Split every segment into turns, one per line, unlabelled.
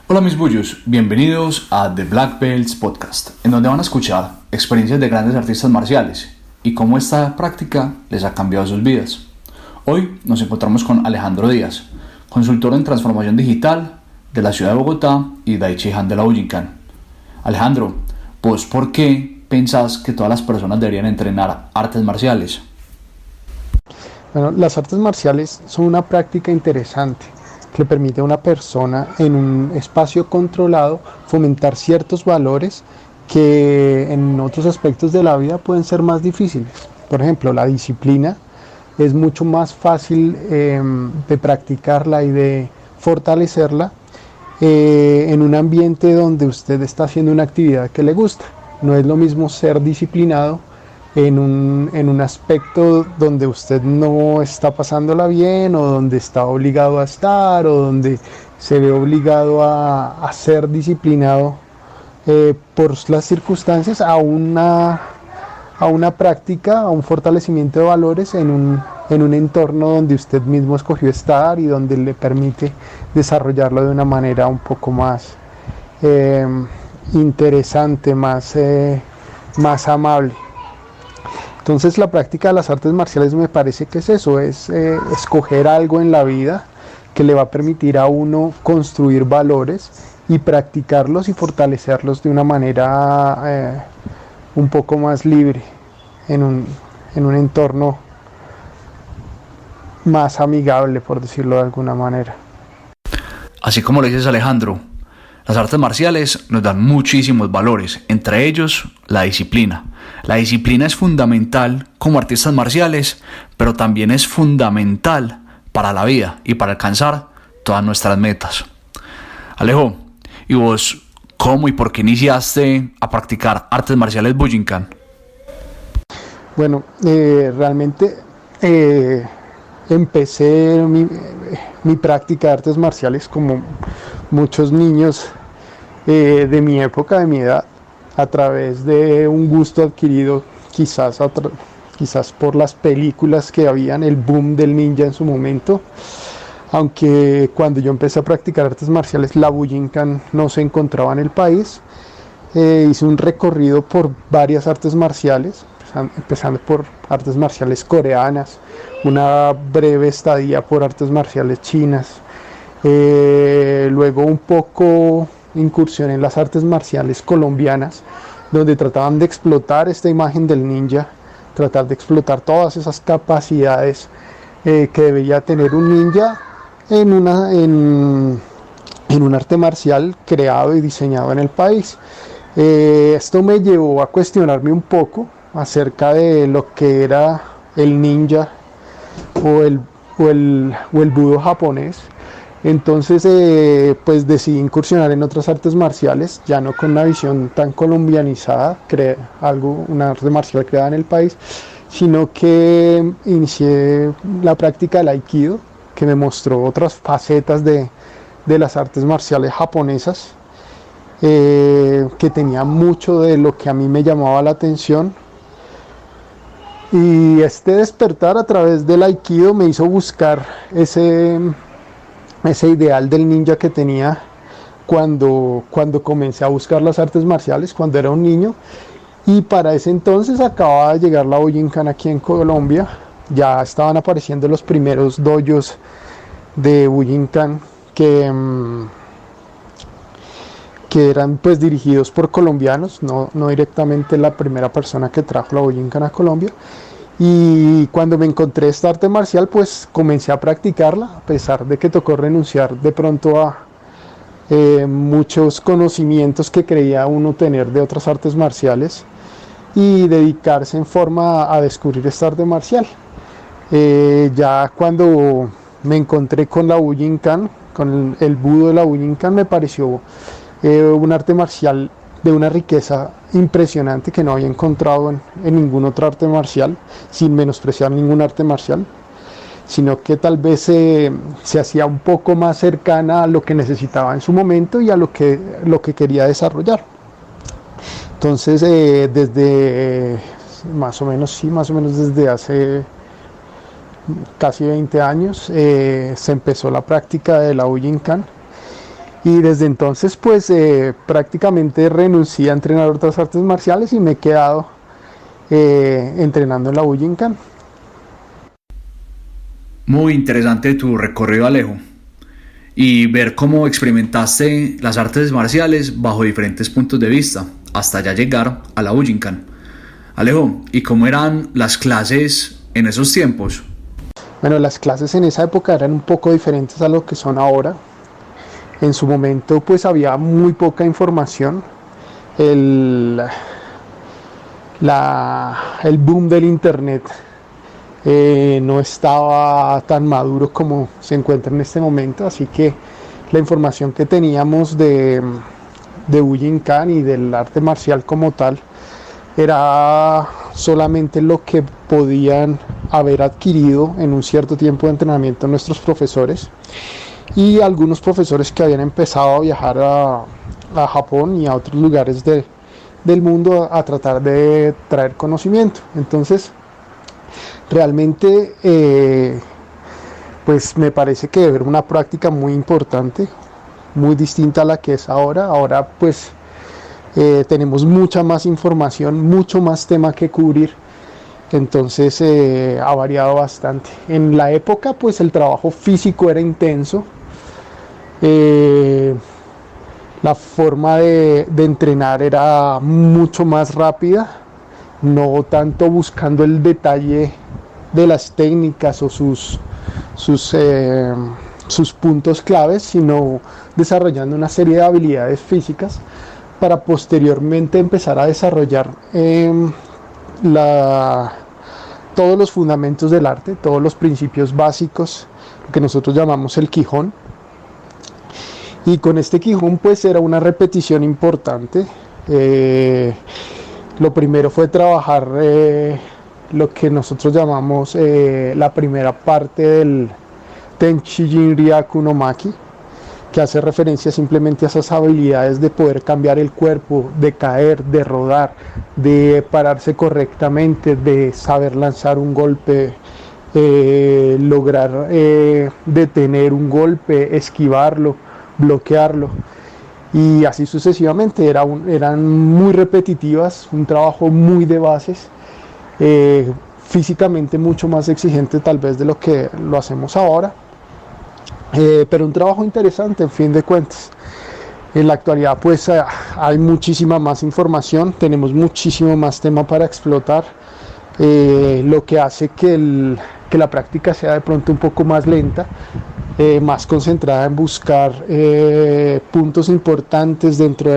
Hola mis bullos, bienvenidos a The Black Belts Podcast, en donde van a escuchar experiencias de grandes artistas marciales y cómo esta práctica les ha cambiado sus vidas. Hoy nos encontramos con Alejandro Díaz, consultor en transformación digital de la ciudad de Bogotá y Daichi Han de la Bujinkan. Alejandro, ¿vos por qué pensás que todas las personas deberían entrenar artes marciales?
Bueno, las artes marciales son una práctica interesante que le permite a una persona en un espacio controlado fomentar ciertos valores que en otros aspectos de la vida pueden ser más difíciles. Por ejemplo, la disciplina es mucho más fácil de practicarla y de fortalecerla en un ambiente donde usted está haciendo una actividad que le gusta. No es lo mismo ser disciplinado en un aspecto donde usted no está pasándola bien o donde está obligado a estar o donde se ve obligado a ser disciplinado por las circunstancias a una práctica, a un fortalecimiento de valores en un entorno donde usted mismo escogió estar y donde le permite desarrollarlo de una manera un poco más interesante, más amable. Entonces la práctica de las artes marciales me parece que es eso, es escoger algo en la vida que le va a permitir a uno construir valores y practicarlos y fortalecerlos de una manera un poco más libre, en un entorno más amigable, por decirlo de alguna manera.
Así como lo dices, Alejandro, las artes marciales nos dan muchísimos valores, entre ellos la disciplina. La disciplina es fundamental como artistas marciales, pero también es fundamental para la vida y para alcanzar todas nuestras metas. Alejo, ¿y vos cómo y por qué iniciaste a practicar artes marciales Bujinkan?
Bueno, realmente empecé mi práctica de artes marciales como muchos niños de mi época, de mi edad, a través de un gusto adquirido quizás por las películas que habían, el boom del ninja en su momento. Aunque cuando yo empecé a practicar artes marciales, la Bujinkan no se encontraba en el país. Hice un recorrido por varias artes marciales, empezando por artes marciales coreanas, una breve estadía por artes marciales chinas, luego un poco incursión en las artes marciales colombianas, donde trataban de explotar esta imagen del ninja, tratar de explotar todas esas capacidades que debería tener un ninja en un arte marcial creado y diseñado en el país. Esto me llevó a cuestionarme un poco acerca de lo que era el ninja o el budo japonés. Entonces pues decidí incursionar en otras artes marciales, ya no con una visión tan colombianizada, una arte marcial creada en el país, sino que inicié la práctica del Aikido, que me mostró otras facetas de las artes marciales japonesas, que tenía mucho de lo que a mí me llamaba la atención. Y este despertar a través del Aikido me hizo buscar ese ideal del ninja que tenía cuando comencé a buscar las artes marciales, cuando era un niño. Y para ese entonces acababa de llegar la Bujinkan aquí en Colombia. Ya estaban apareciendo los primeros dojos de Bujinkan que eran pues dirigidos por colombianos, no directamente la primera persona que trajo la Bujinkan a Colombia. Y cuando me encontré esta arte marcial, pues comencé a practicarla, a pesar de que tocó renunciar de pronto a muchos conocimientos que creía uno tener de otras artes marciales y dedicarse en forma a descubrir esta arte marcial. Ya cuando me encontré con la Bujinkan, con el budo de la Bujinkan, me pareció un arte marcial de una riqueza impresionante que no había encontrado en ningún otro arte marcial, sin menospreciar ningún arte marcial, sino que tal vez se hacía un poco más cercana a lo que necesitaba en su momento y a lo que quería desarrollar. Entonces desde más o menos desde hace casi 20 años se empezó la práctica de la Bujinkan Y desde entonces pues prácticamente renuncié a entrenar otras artes marciales y me he quedado entrenando en la Bujinkan.
Muy interesante tu recorrido, Alejo, y ver cómo experimentaste las artes marciales bajo diferentes puntos de vista, hasta ya llegar a la Bujinkan. Alejo, ¿y cómo eran las clases en esos tiempos?
Bueno, las clases en esa época eran un poco diferentes a lo que son ahora. En su momento pues había muy poca información. El boom del internet no estaba tan maduro como se encuentra en este momento, así que la información que teníamos de Bujinkan y del arte marcial como tal era solamente lo que podían haber adquirido en un cierto tiempo de entrenamiento nuestros profesores y algunos profesores que habían empezado a viajar a Japón y a otros lugares del mundo a tratar de traer conocimiento. Entonces realmente pues me parece que debe haber una práctica muy importante, muy distinta a la que es ahora. Ahora pues tenemos mucha más información, mucho más tema que cubrir, entonces ha variado bastante. En la época pues el trabajo físico era intenso, la forma de entrenar era mucho más rápida, no tanto buscando el detalle de las técnicas o sus puntos claves, sino desarrollando una serie de habilidades físicas para posteriormente empezar a desarrollar todos los fundamentos del arte, todos los principios básicos, lo que nosotros llamamos el Kihon. Y con este Kihon pues era una repetición importante. Lo primero fue trabajar lo que nosotros llamamos la primera parte del Tenchi Jinryaku no Maki, que hace referencia simplemente a esas habilidades de poder cambiar el cuerpo, de caer, de rodar, de pararse correctamente, de saber lanzar un golpe, lograr detener un golpe, esquivarlo, bloquearlo, y así sucesivamente. Eran muy repetitivas, un trabajo muy de bases, físicamente mucho más exigente tal vez de lo que lo hacemos ahora, pero un trabajo interesante en fin de cuentas. En la actualidad pues hay muchísima más información, tenemos muchísimo más tema para explotar, lo que hace que la práctica sea de pronto un poco más lenta, más concentrada en buscar puntos importantes dentro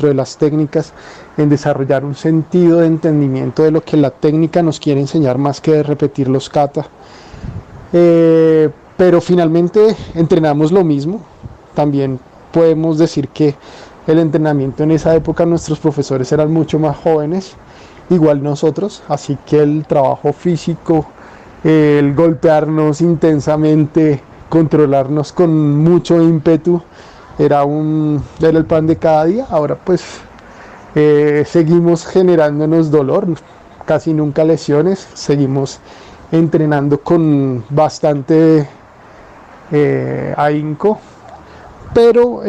de las técnicas, en desarrollar un sentido de entendimiento de lo que la técnica nos quiere enseñar más que de repetir los kata. Pero finalmente entrenamos lo mismo. También podemos decir que el entrenamiento en esa época nuestros profesores eran mucho más jóvenes, igual nosotros, así que el trabajo físico, el golpearnos intensamente, controlarnos con mucho ímpetu, era el pan de cada día. Ahora pues seguimos generándonos dolor, casi nunca lesiones, seguimos entrenando con bastante ahínco, pero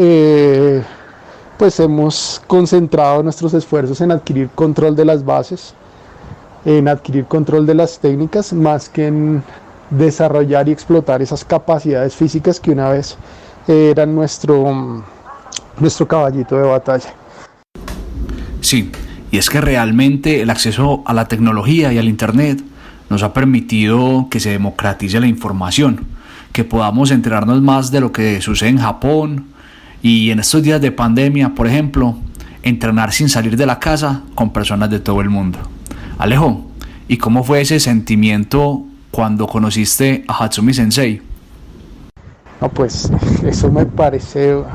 pues hemos concentrado nuestros esfuerzos en adquirir control de las bases, en adquirir control de las técnicas, más que en desarrollar y explotar esas capacidades físicas que una vez eran nuestro caballito de batalla.
Sí, y es que realmente el acceso a la tecnología y al internet nos ha permitido que se democratice la información, que podamos enterarnos más de lo que sucede en Japón, y en estos días de pandemia, por ejemplo, entrenar sin salir de la casa con personas de todo el mundo. Alejo, ¿y cómo fue ese sentimiento cuando conociste a Hatsumi Sensei?
No, pues eso me pareció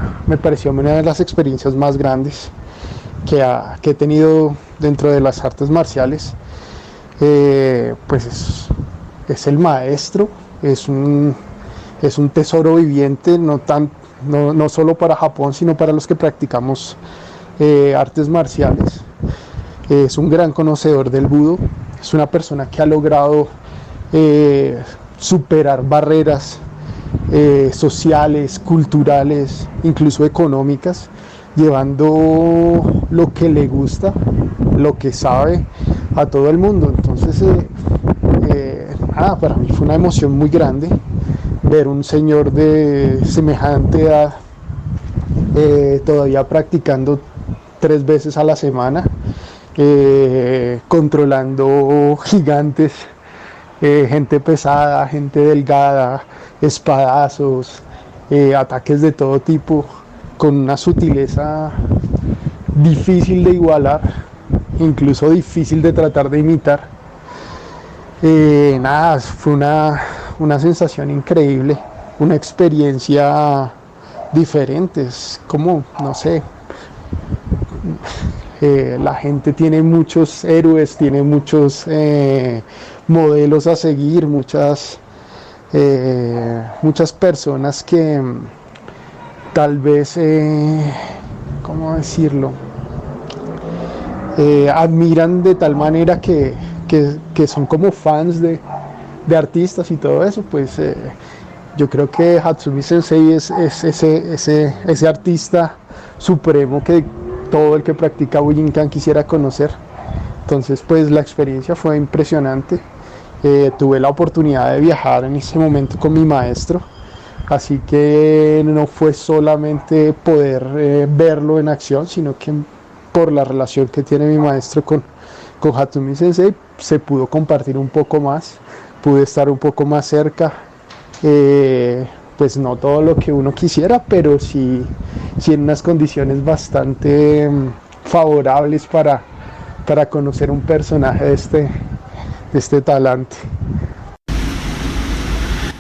una de las experiencias más grandes que he tenido dentro de las artes marciales. Pues es el maestro, es un tesoro viviente, no solo para Japón, sino para los que practicamos artes marciales. Es un gran conocedor del budo, es una persona que ha logrado superar barreras sociales, culturales, incluso económicas, llevando lo que le gusta, lo que sabe a todo el mundo. Entonces, para mí fue una emoción muy grande ver un señor de semejante edad todavía practicando 3 veces a la semana, controlando gigantes, gente pesada, gente delgada, espadazos, ataques de todo tipo, con una sutileza difícil de igualar, incluso difícil de tratar de imitar. Fue una sensación increíble, una experiencia diferente. Es como, no sé, la gente tiene muchos héroes, tiene muchos modelos a seguir, muchas personas que tal vez, ¿cómo decirlo? Admiran de tal manera que son como fans de artistas y todo eso. Pues yo creo que Hatsumi Sensei es ese artista supremo que todo el que practica Bujinkan quisiera conocer. Entonces, pues la experiencia fue impresionante. Tuve la oportunidad de viajar en ese momento con mi maestro, así que no fue solamente poder verlo en acción, sino que por la relación que tiene mi maestro con Hatsumi Sensei se pudo compartir un poco más, pude estar un poco más cerca. Pues no todo lo que uno quisiera, pero sí en unas condiciones bastante favorables para conocer un personaje de este talante.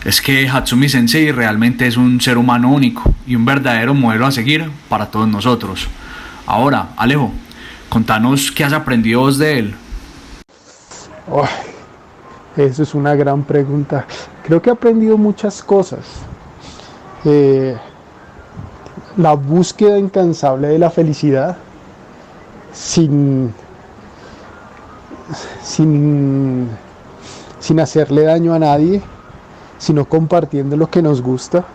Es que Hatsumi Sensei realmente es un ser humano único y un verdadero modelo a seguir para todos nosotros. Ahora, Alejo, contanos qué has aprendido vos de él.
Eso es una gran pregunta. Creo que he aprendido muchas cosas. La búsqueda incansable de la felicidad sin hacerle daño a nadie, sino compartiendo lo que nos gusta.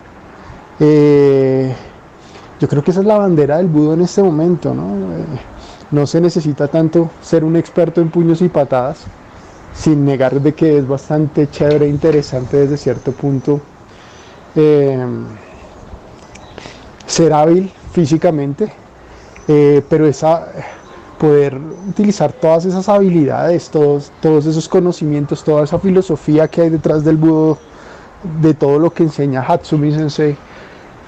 Yo creo que esa es la bandera del Budo en este momento, ¿no? No se necesita tanto ser un experto en puños y patadas, sin negar de que es bastante chévere e interesante desde cierto punto ser hábil físicamente, pero poder utilizar todas esas habilidades, todos esos conocimientos, toda esa filosofía que hay detrás del Budo, de todo lo que enseña Hatsumi Sensei,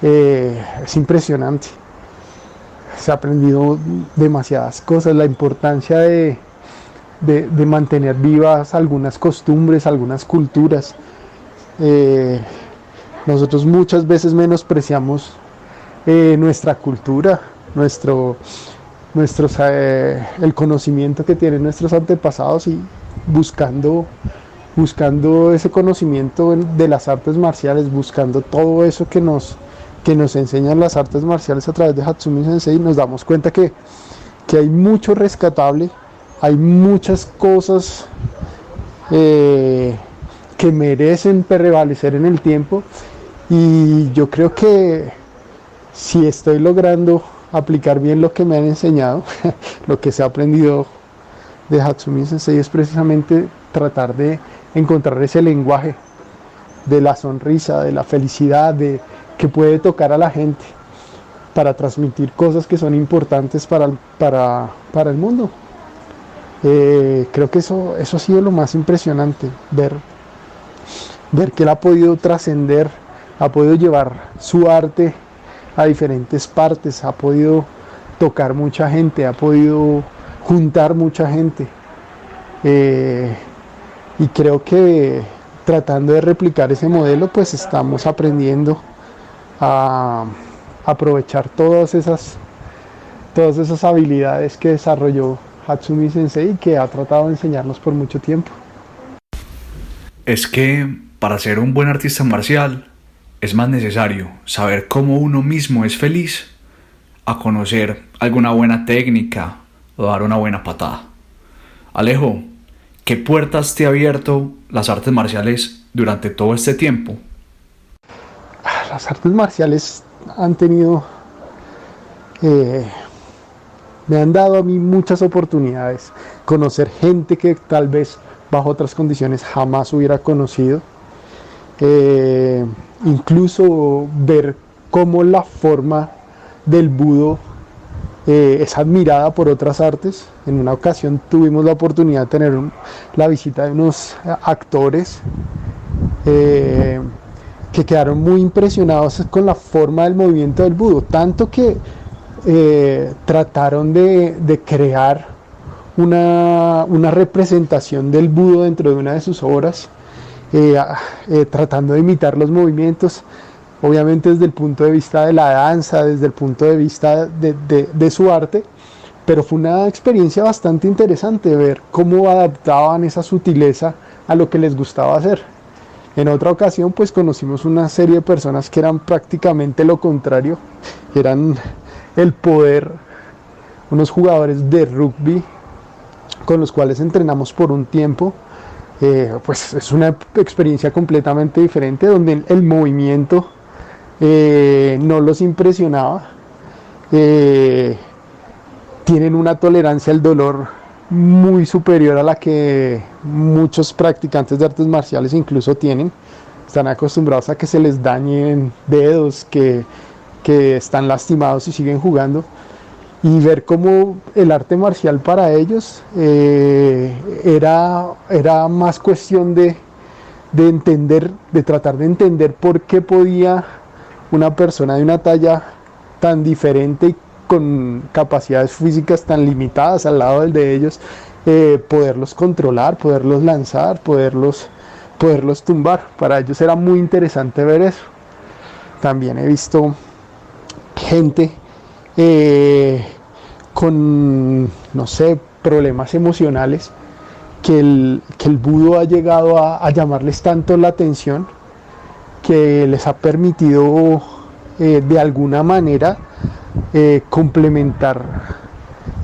es impresionante. Se ha aprendido demasiadas cosas, la importancia de mantener vivas algunas costumbres, algunas culturas. Nosotros muchas veces menospreciamos nuestra cultura, el conocimiento que tienen nuestros antepasados, y buscando ese conocimiento de las artes marciales, buscando todo eso que nos enseñan las artes marciales a través de Hatsumi Sensei, nos damos cuenta que hay mucho rescatable, hay muchas cosas que merecen prevalecer en el tiempo, y yo creo que si estoy logrando aplicar bien lo que me han enseñado, lo que se ha aprendido de Hatsumi Sensei, es precisamente tratar de encontrar ese lenguaje de la sonrisa, de la felicidad, que puede tocar a la gente para transmitir cosas que son importantes para el mundo. Creo que eso ha sido lo más impresionante, ver que él ha podido trascender, ha podido llevar su arte a diferentes partes, ha podido tocar mucha gente, ha podido juntar mucha gente, y creo que tratando de replicar ese modelo, pues estamos aprendiendo a aprovechar todas esas habilidades que desarrolló Hatsumi Sensei y que ha tratado de enseñarnos por mucho tiempo.
Es que para ser un buen artista marcial es más necesario saber cómo uno mismo es feliz a conocer alguna buena técnica o dar una buena patada. Alejo, ¿qué puertas te ha abierto las artes marciales durante todo este tiempo?
Las artes marciales han tenido, me han dado a mí muchas oportunidades, conocer gente que tal vez bajo otras condiciones jamás hubiera conocido, incluso ver cómo la forma del budo es admirada por otras artes. En una ocasión tuvimos la oportunidad de tener la visita de unos actores que quedaron muy impresionados con la forma del movimiento del budo, tanto que trataron de crear una representación del budo dentro de una de sus obras, tratando de imitar los movimientos, obviamente desde el punto de vista de la danza, desde el punto de vista de su arte, pero fue una experiencia bastante interesante ver cómo adaptaban esa sutileza a lo que les gustaba hacer. En otra ocasión pues conocimos una serie de personas que eran prácticamente lo contrario, eran el poder, unos jugadores de rugby con los cuales entrenamos por un tiempo. Pues es una experiencia completamente diferente, donde el movimiento no los impresionaba. Tienen una tolerancia al dolor muy superior a la que muchos practicantes de artes marciales incluso tienen. Están acostumbrados a que se les dañen dedos, que están lastimados y siguen jugando. Y ver cómo el arte marcial para ellos era más cuestión de entender, de tratar de entender por qué podía una persona de una talla tan diferente y con capacidades físicas tan limitadas al lado del de ellos, poderlos controlar, poderlos lanzar, poderlos tumbar. Para ellos era muy interesante ver eso. También he visto gente con, no sé, problemas emocionales, que el budo ha llegado a llamarles tanto la atención que les ha permitido de alguna manera complementar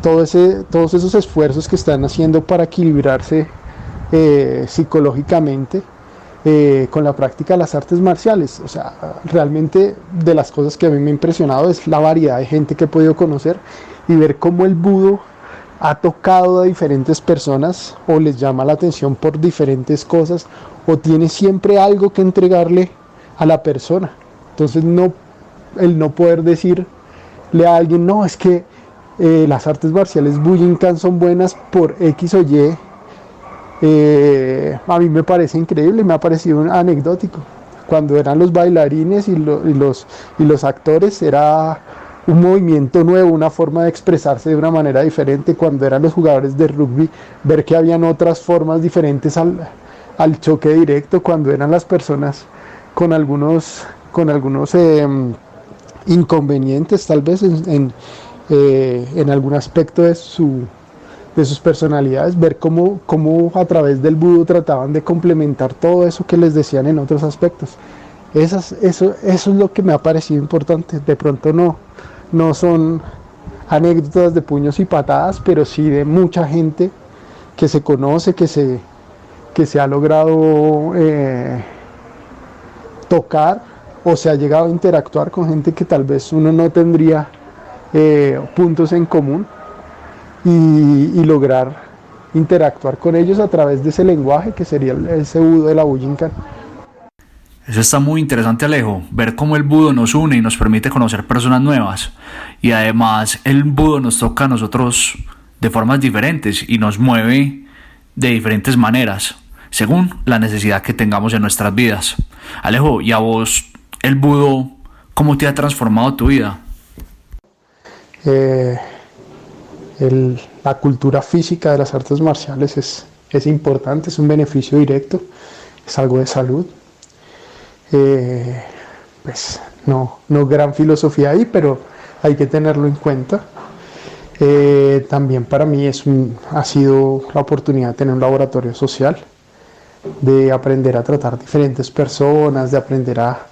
todos esos esfuerzos que están haciendo para equilibrarse psicológicamente con la práctica de las artes marciales. O sea, realmente de las cosas que a mí me ha impresionado es la variedad de gente que he podido conocer y ver cómo el budo ha tocado a diferentes personas o les llama la atención por diferentes cosas o tiene siempre algo que entregarle a la persona. Entonces el no poder decirle a alguien, no, es que las artes marciales Bujinkan son buenas por X o Y, a mí me parece increíble, me ha parecido anecdótico. Cuando eran los bailarines y los actores era un movimiento nuevo, una forma de expresarse de una manera diferente. Cuando eran los jugadores de rugby, ver que habían otras formas diferentes al choque directo. Cuando eran las personas con algunos inconvenientes tal vez en algún aspecto de sus personalidades, ver cómo a través del budo trataban de complementar todo eso que les decían en otros aspectos. Eso es lo que me ha parecido importante. De pronto no son anécdotas de puños y patadas, pero sí de mucha gente que se conoce, que se ha logrado tocar o se ha llegado a interactuar con gente que tal vez uno no tendría puntos en común y lograr interactuar con ellos a través de ese lenguaje que sería ese budo de la Bujinkan.
Eso está muy interesante, Alejo, ver cómo el budo nos une y nos permite conocer personas nuevas, y además el budo nos toca a nosotros de formas diferentes y nos mueve de diferentes maneras según la necesidad que tengamos en nuestras vidas. Alejo, ¿y a vos el budo cómo te ha transformado tu vida?
La cultura física de las artes marciales es importante, es un beneficio directo, es algo de salud. Pues no gran filosofía ahí, pero hay que tenerlo en cuenta. También para mí ha sido la oportunidad de tener un laboratorio social, de aprender a tratar diferentes personas, de aprender a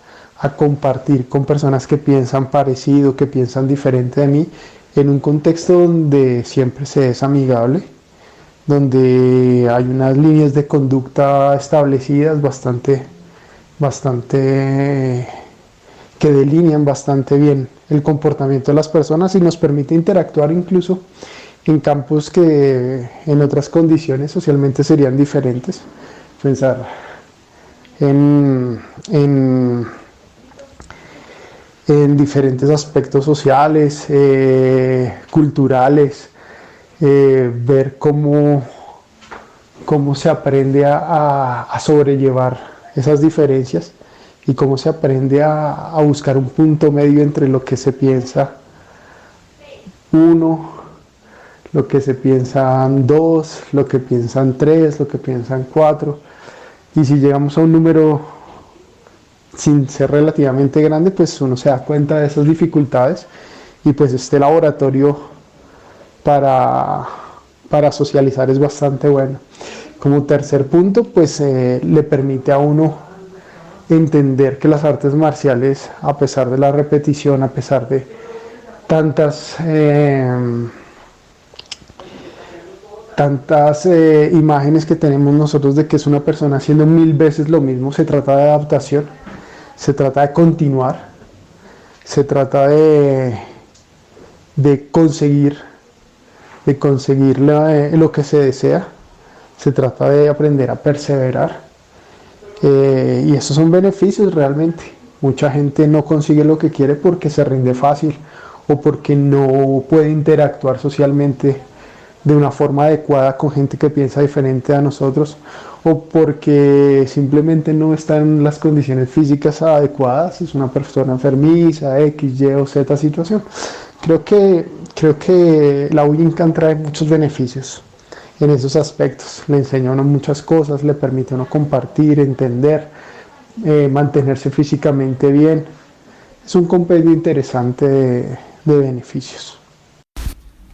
compartir con personas que piensan parecido, que piensan diferente de mí, en un contexto donde siempre se es amigable, donde hay unas líneas de conducta establecidas bastante que delinean bastante bien el comportamiento de las personas y nos permite interactuar incluso en campos que en otras condiciones socialmente serían diferentes. Pensar en, en, en diferentes aspectos sociales, culturales, ver cómo se aprende a sobrellevar esas diferencias y cómo se aprende a buscar un punto medio entre lo que se piensa uno, lo que se piensan dos, lo que piensan tres, lo que piensan cuatro. Y si llegamos a un número sin ser relativamente grande, pues uno se da cuenta de esas dificultades y pues este laboratorio para socializar es bastante bueno. Como tercer punto, pues le permite a uno entender que las artes marciales, a pesar de la repetición, a pesar de tantas imágenes que tenemos nosotros de que es una persona haciendo 1000 veces lo mismo, se trata de adaptación, se trata de continuar, se trata de conseguir lo que se desea, se trata de aprender a perseverar, y esos son beneficios realmente. Mucha gente no consigue lo que quiere porque se rinde fácil o porque no puede interactuar socialmente de una forma adecuada con gente que piensa diferente a nosotros, o porque simplemente no está en las condiciones físicas adecuadas, es una persona enfermiza, X, Y o Z situación. Creo que la Ujinkan trae muchos beneficios en esos aspectos. Le enseña a uno muchas cosas, le permite a uno compartir, entender, mantenerse físicamente bien. Es un compendio interesante de beneficios.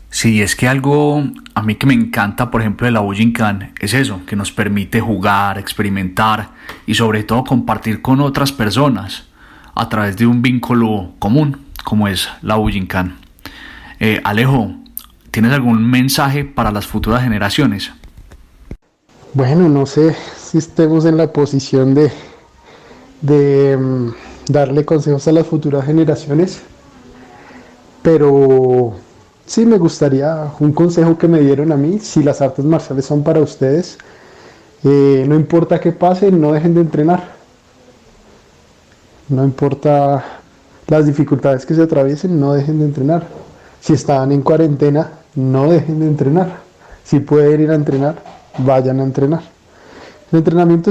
Sí, es que algo a mí que me encanta, por ejemplo, de la Ujinkan es eso, que nos permite jugar, experimentar y sobre todo compartir con otras personas a través de un vínculo común, como es la Ujinkan. Alejo, ¿tienes algún mensaje para las futuras generaciones?
Bueno, no sé si estemos en la posición de darle consejos a las futuras generaciones, pero sí me gustaría un consejo que me dieron a mí: si las artes marciales son para ustedes, no importa qué pase, no dejen de entrenar. No importa las dificultades que se atraviesen, no dejen de entrenar. Si están en cuarentena, no dejen de entrenar. Si pueden ir a entrenar, vayan a entrenar. El entrenamiento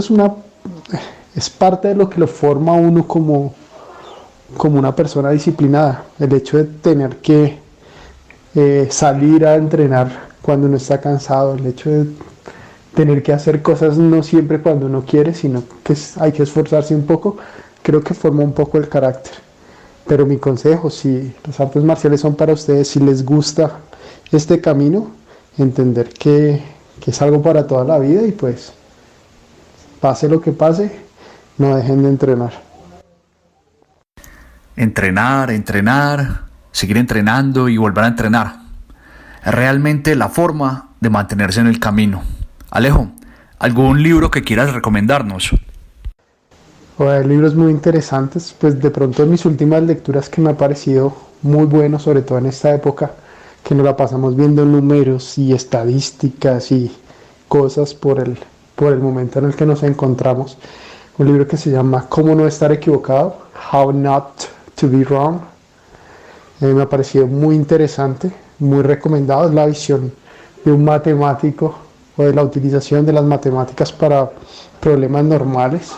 es parte de lo que lo forma a uno como una persona disciplinada. El hecho de tener que salir a entrenar cuando uno está cansado, el hecho de tener que hacer cosas no siempre cuando uno quiere, sino que hay que esforzarse un poco, creo que forma un poco el carácter. Pero mi consejo, si las artes marciales son para ustedes, si les gusta este camino, entender que es algo para toda la vida y pues pase lo que pase, no dejen de entrenar.
Entrenar, seguir entrenando y volver a entrenar. Es realmente la forma de mantenerse en el camino. Alejo, ¿algún libro que quieras recomendarnos?
Hay libros muy interesantes, pues de pronto en mis últimas lecturas que me ha parecido muy bueno, sobre todo en esta época, que nos la pasamos viendo números y estadísticas y cosas por el momento en el que nos encontramos. Un libro que se llama ¿Cómo no estar equivocado? How Not to Be Wrong. Me ha parecido muy interesante, muy recomendado. Es la visión de un matemático o de la utilización de las matemáticas para problemas normales.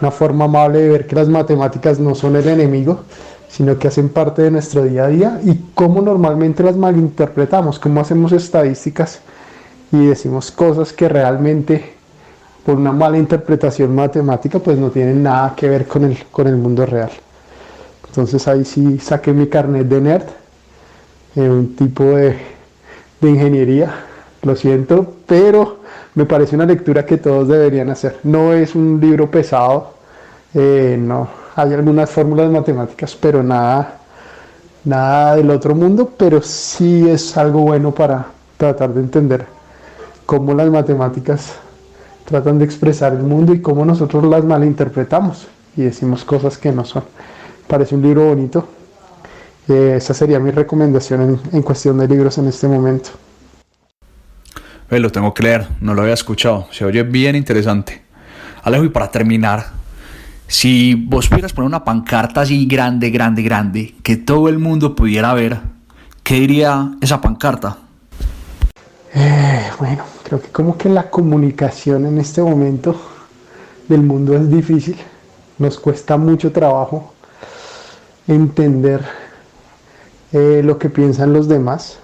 Una forma amable de ver que las matemáticas no son el enemigo, sino que hacen parte de nuestro día a día, y cómo normalmente las malinterpretamos, cómo hacemos estadísticas y decimos cosas que realmente por una mala interpretación matemática pues no tienen nada que ver con el mundo real. Entonces ahí sí saqué mi carnet de nerd, un tipo de ingeniería, lo siento, pero me parece una lectura que todos deberían hacer. No es un libro pesado, no, hay algunas fórmulas matemáticas, pero nada del otro mundo, pero sí es algo bueno para tratar de entender cómo las matemáticas tratan de expresar el mundo y cómo nosotros las malinterpretamos. y decimos cosas que no son. Parece un libro bonito. Esa sería mi recomendación en cuestión de libros en este momento.
Lo tengo que leer, no lo había escuchado, se oye bien interesante. Alejo, y para terminar, si vos pudieras poner una pancarta así grande, que todo el mundo pudiera ver, ¿qué diría esa pancarta?
Bueno, creo que como que la comunicación en este momento del mundo es difícil. Nos cuesta mucho trabajo entender lo que piensan los demás,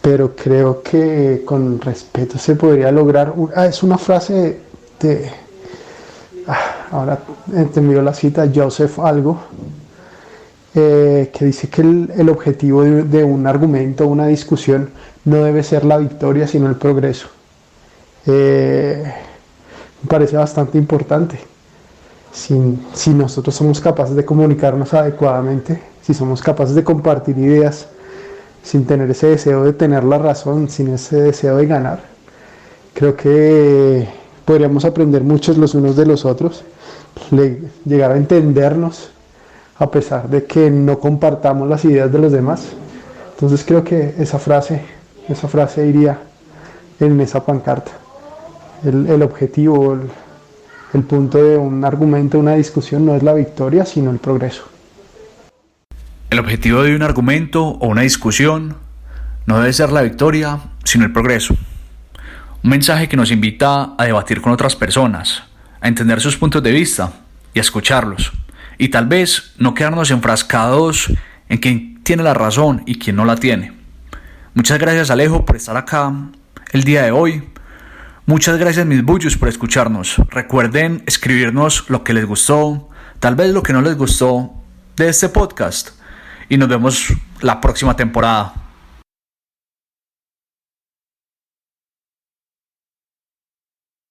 pero creo que con respeto se podría lograr. Es una frase de ahora te envío la cita, Joseph algo, que dice que el objetivo de un argumento, una discusión, no debe ser la victoria, sino el progreso. Me parece bastante importante. Si nosotros somos capaces de comunicarnos adecuadamente, si somos capaces de compartir ideas sin tener ese deseo de tener la razón, sin ese deseo de ganar, creo que podríamos aprender muchos los unos de los otros, llegar a entendernos a pesar de que no compartamos las ideas de los demás. Entonces creo que esa frase iría en esa pancarta. El objetivo, el punto de un argumento, una discusión no es la victoria, sino el progreso.
El objetivo de un argumento o una discusión no debe ser la victoria, sino el progreso. Un mensaje que nos invita a debatir con otras personas, a entender sus puntos de vista y a escucharlos. Y tal vez no quedarnos enfrascados en quién tiene la razón y quién no la tiene. Muchas gracias, Alejo, por estar acá el día de hoy. Muchas gracias, mis bullos, por escucharnos. Recuerden escribirnos lo que les gustó, tal vez lo que no les gustó de este podcast. Y nos vemos la próxima temporada.